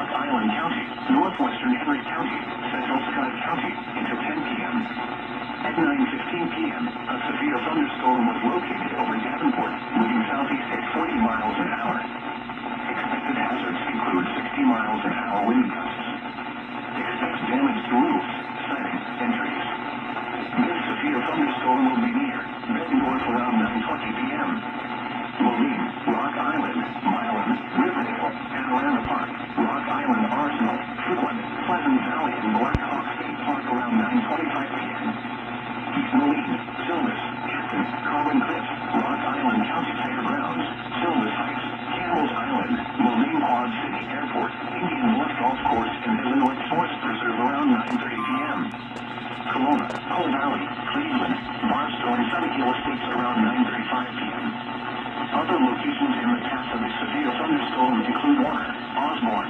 Rock Island County, northwestern Henry County, central Scott County until 10 p.m. At 9:15 p.m., a severe thunderstorm was located over Davenport, moving southeast at 40 miles an hour. Expected hazards include 60 miles an hour wind gusts. Expect damage to roofs, siding, and trees. This severe thunderstorm will be near Bettendorf around 9:20 p.m. Moline, Rock Island, Milan, Riverdale, Atalanta Park, Rock Island Arsenal, Fruitland, Pleasant Valley, and Black Hawk State Park around 9:25 p.m. East Moline, Silvis, Captain, Carbon Cliffs, Rock Island County Fairgrounds, Silvis Heights, Campbell's Island, Moline Quad City Airport, Indian Bluff Golf Course, and Illinois Forest Preserve around 9:30 p.m. Kelowna, Hull Valley, Cleveland, Barstow, and Sunny Hill Estates around 9:35 p.m. Other locations in the path of the severe thunderstorm include Warner, Osborne,